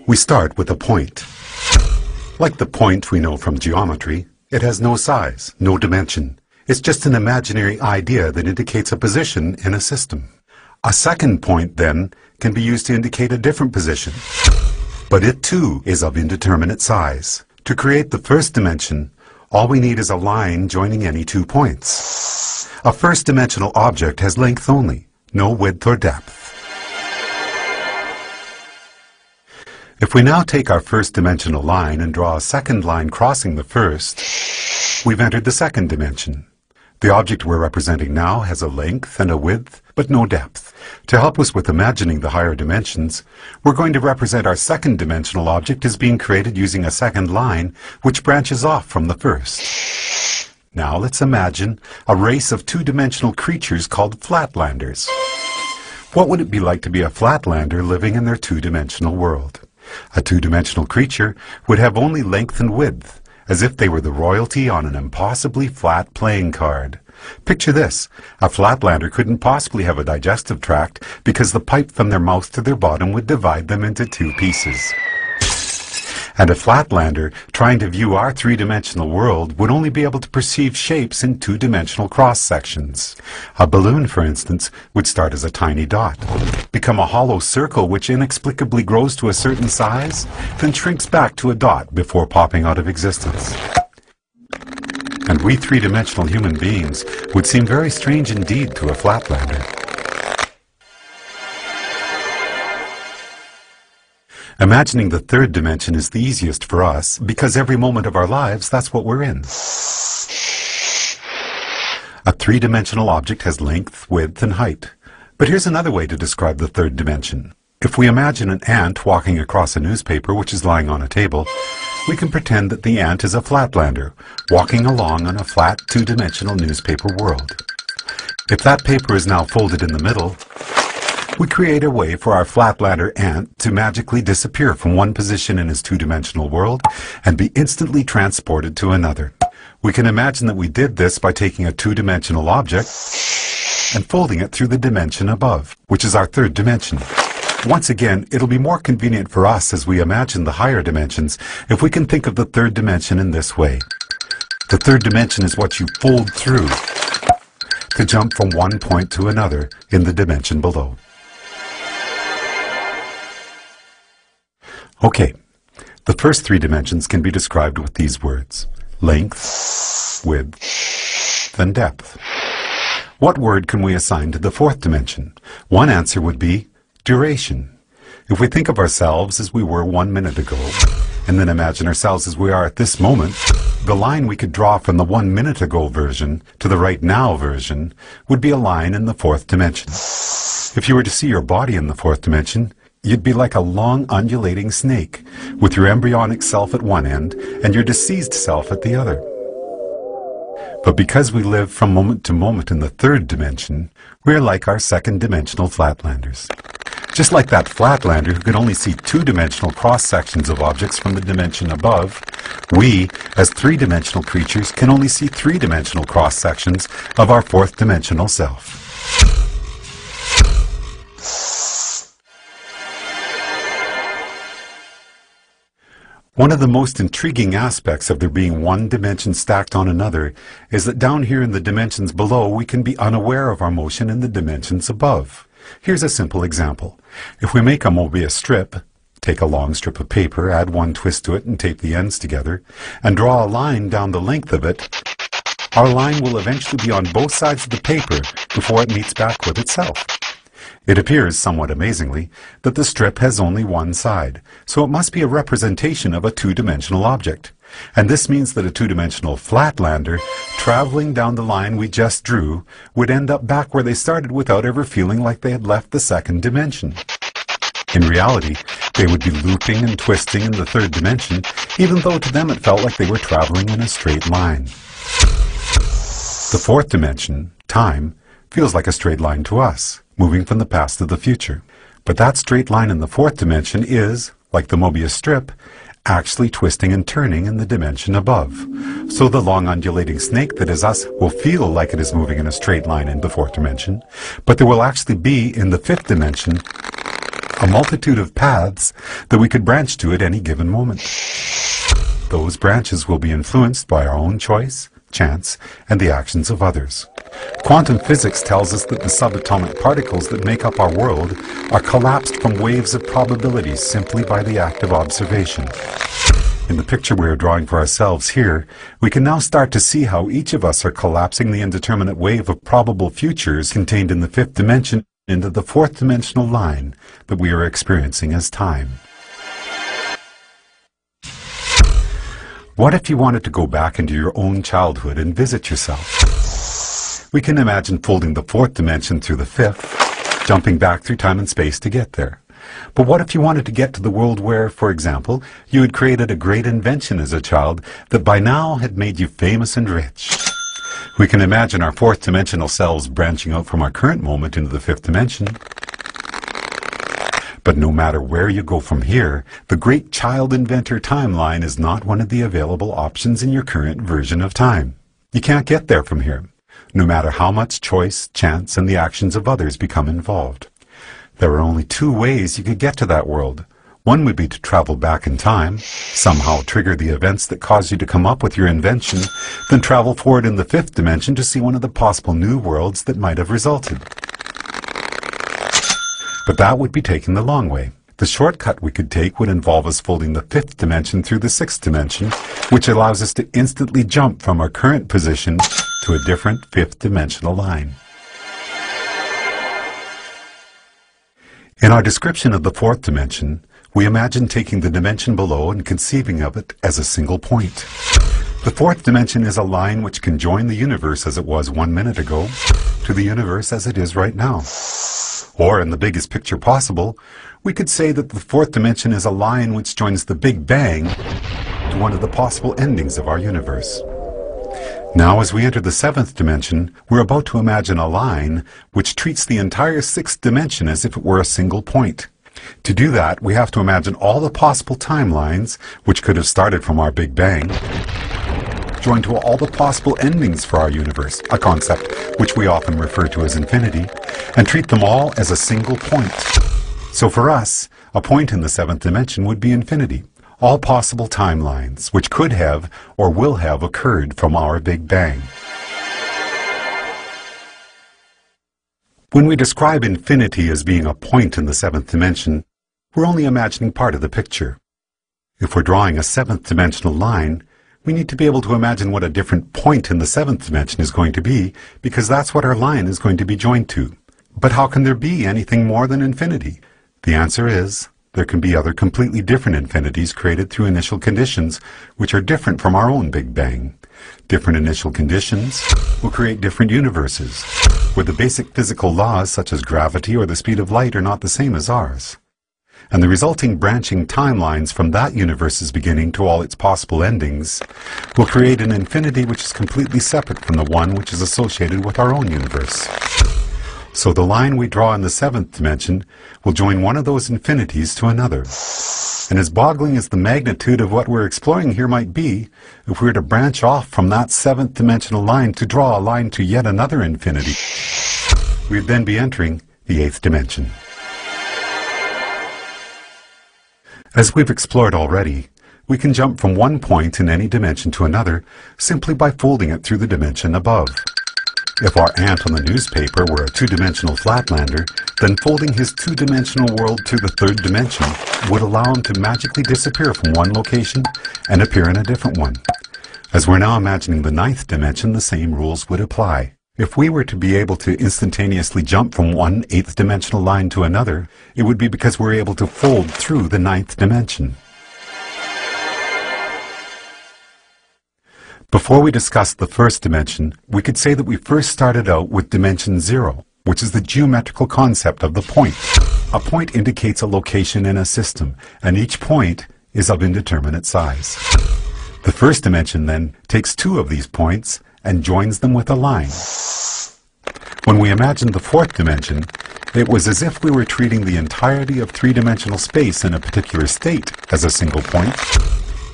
We start with a point. Like the point we know from geometry, it has no size, no dimension. It's just an imaginary idea that indicates a position in a system. A second point, then, can be used to indicate a different position. But it, too, is of indeterminate size. To create the first dimension, all we need is a line joining any 2 points. A first-dimensional object has length only, no width or depth. If we now take our first-dimensional line and draw a second line crossing the first, we've entered the second dimension. The object we're representing now has a length and a width, but no depth. To help us with imagining the higher dimensions, we're going to represent our second-dimensional object as being created using a second line which branches off from the first. Now let's imagine a race of two-dimensional creatures called flatlanders. What would it be like to be a flatlander living in their two-dimensional world? A two-dimensional creature would have only length and width, as if they were the royalty on an impossibly flat playing card. Picture this. A flatlander couldn't possibly have a digestive tract because the pipe from their mouth to their bottom would divide them into 2 pieces. And a flatlander trying to view our three-dimensional world would only be able to perceive shapes in two-dimensional cross-sections. A balloon, for instance, would start as a tiny dot, become a hollow circle which inexplicably grows to a certain size, then shrinks back to a dot before popping out of existence. And we three-dimensional human beings would seem very strange indeed to a flatlander. Imagining the third dimension is the easiest for us because every moment of our lives, that's what we're in. A three-dimensional object has length, width, and height. But here's another way to describe the third dimension. If we imagine an ant walking across a newspaper which is lying on a table, we can pretend that the ant is a flatlander, walking along on a flat two-dimensional newspaper world. If that paper is now folded in the middle, we create a way for our flatlander ant to magically disappear from one position in his two-dimensional world and be instantly transported to another. We can imagine that we did this by taking a two-dimensional object and folding it through the dimension above, which is our third dimension. Once again, it'll be more convenient for us as we imagine the higher dimensions if we can think of the third dimension in this way. The third dimension is what you fold through to jump from one point to another in the dimension below. Okay, the first 3 dimensions can be described with these words: length, width, and depth. What word can we assign to the 4th dimension? One answer would be duration. If we think of ourselves as we were 1 minute ago, and then imagine ourselves as we are at this moment, the line we could draw from the 1 minute ago version to the right now version would be a line in the 4th dimension. If you were to see your body in the 4th dimension, you'd be like a long undulating snake, with your embryonic self at one end and your deceased self at the other. But because we live from moment to moment in the 3rd dimension, we're like our second-dimensional flatlanders. Just like that flatlander who can only see two-dimensional cross-sections of objects from the dimension above, we, as three-dimensional creatures, can only see three-dimensional cross-sections of our 4th-dimensional self. One of the most intriguing aspects of there being one dimension stacked on another is that down here in the dimensions below we can be unaware of our motion in the dimensions above. Here's a simple example. If we make a Mobius strip, take a long strip of paper, add one twist to it and tape the ends together, and draw a line down the length of it, our line will eventually be on both sides of the paper before it meets back with itself. It appears, somewhat amazingly, that the strip has only one side, so it must be a representation of a two-dimensional object. And this means that a two-dimensional flatlander, traveling down the line we just drew, would end up back where they started without ever feeling like they had left the 2nd dimension. In reality, they would be looping and twisting in the 3rd dimension, even though to them it felt like they were traveling in a straight line. The 4th dimension, time, feels like a straight line to us, moving from the past to the future. But that straight line in the 4th dimension is, like the Mobius strip, actually twisting and turning in the dimension above. So the long undulating snake that is us will feel like it is moving in a straight line in the 4th dimension, but there will actually be, in the 5th dimension, a multitude of paths that we could branch to at any given moment. Those branches will be influenced by our own choice, chance, and the actions of others. Quantum physics tells us that the subatomic particles that make up our world are collapsed from waves of probabilities simply by the act of observation. In the picture we are drawing for ourselves here, we can now start to see how each of us are collapsing the indeterminate wave of probable futures contained in the fifth dimension into the fourth dimensional line that we are experiencing as time. What if you wanted to go back into your own childhood and visit yourself? We can imagine folding the fourth dimension through the fifth, jumping back through time and space to get there. But what if you wanted to get to the world where, for example, you had created a great invention as a child that by now had made you famous and rich? We can imagine our fourth dimensional selves branching out from our current moment into the fifth dimension. But no matter where you go from here, the great child inventor timeline is not one of the available options in your current version of time. You can't get there from here, no matter how much choice, chance, and the actions of others become involved. There are only two ways you could get to that world. One would be to travel back in time, somehow trigger the events that caused you to come up with your invention, then travel forward in the fifth dimension to see one of the possible new worlds that might have resulted. But that would be taking the long way. The shortcut we could take would involve us folding the fifth dimension through the sixth dimension, which allows us to instantly jump from our current position to a different fifth dimensional line. In our description of the fourth dimension, we imagine taking the dimension below and conceiving of it as a single point. The fourth dimension is a line which can join the universe as it was 1 minute ago to the universe as it is right now. Or, in the biggest picture possible, we could say that the fourth dimension is a line which joins the Big Bang to one of the possible endings of our universe. Now, as we enter the seventh dimension, we're about to imagine a line which treats the entire sixth dimension as if it were a single point. To do that, we have to imagine all the possible timelines, which could have started from our Big Bang, joined to all the possible endings for our universe, a concept which we often refer to as infinity, and treat them all as a single point. So for us, a point in the seventh dimension would be infinity. All possible timelines, which could have or will have occurred from our Big Bang. When we describe infinity as being a point in the seventh dimension, we're only imagining part of the picture. If we're drawing a seventh dimensional line, we need to be able to imagine what a different point in the seventh dimension is going to be, because that's what our line is going to be joined to. But how can there be anything more than infinity? The answer is, there can be other completely different infinities created through initial conditions which are different from our own Big Bang. Different initial conditions will create different universes, where the basic physical laws such as gravity or the speed of light are not the same as ours. And the resulting branching timelines from that universe's beginning to all its possible endings will create an infinity which is completely separate from the one which is associated with our own universe. So the line we draw in the seventh dimension will join one of those infinities to another. And as boggling as the magnitude of what we're exploring here might be, if we were to branch off from that seventh dimensional line to draw a line to yet another infinity, we'd then be entering the eighth dimension. As we've explored already, we can jump from one point in any dimension to another simply by folding it through the dimension above. If our ant on the newspaper were a two-dimensional flatlander, then folding his two-dimensional world to the third dimension would allow him to magically disappear from one location and appear in a different one. As we're now imagining the ninth dimension, the same rules would apply. If we were to be able to instantaneously jump from one eighth dimensional line to another, it would be because we're able to fold through the ninth dimension. Before we discuss the first dimension, we could say that we first started out with dimension 0, which is the geometrical concept of the point. A point indicates a location in a system, and each point is of indeterminate size. The first dimension then takes two of these points and joins them with a line. When we imagined the fourth dimension, it was as if we were treating the entirety of three-dimensional space in a particular state as a single point,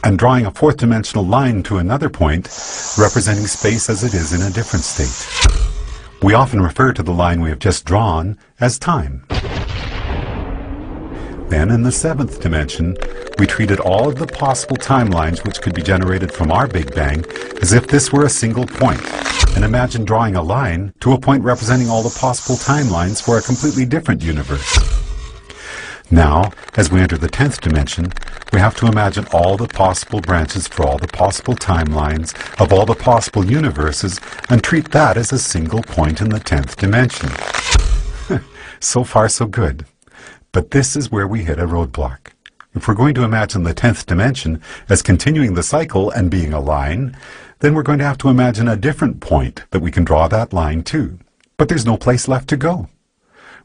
and drawing a fourth-dimensional line to another point, representing space as it is in a different state. We often refer to the line we have just drawn as time. Then, in the 7th dimension, we treated all of the possible timelines which could be generated from our Big Bang as if this were a single point, and imagine drawing a line to a point representing all the possible timelines for a completely different universe. Now, as we enter the 10th dimension, we have to imagine all the possible branches for all the possible timelines of all the possible universes and treat that as a single point in the 10th dimension. So far, so good. But this is where we hit a roadblock. If we're going to imagine the 10th dimension as continuing the cycle and being a line, then we're going to have to imagine a different point that we can draw that line to. But there's no place left to go.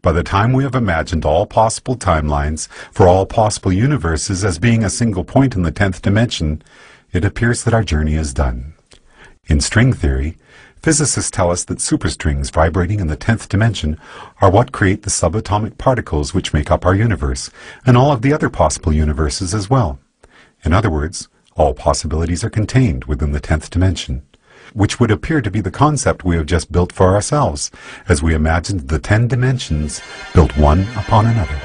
By the time we have imagined all possible timelines for all possible universes as being a single point in the 10th dimension, it appears that our journey is done. In string theory, physicists tell us that superstrings vibrating in the 10th dimension are what create the subatomic particles which make up our universe, and all of the other possible universes as well. In other words, all possibilities are contained within the 10th dimension, which would appear to be the concept we have just built for ourselves, as we imagined the 10 dimensions built one upon another.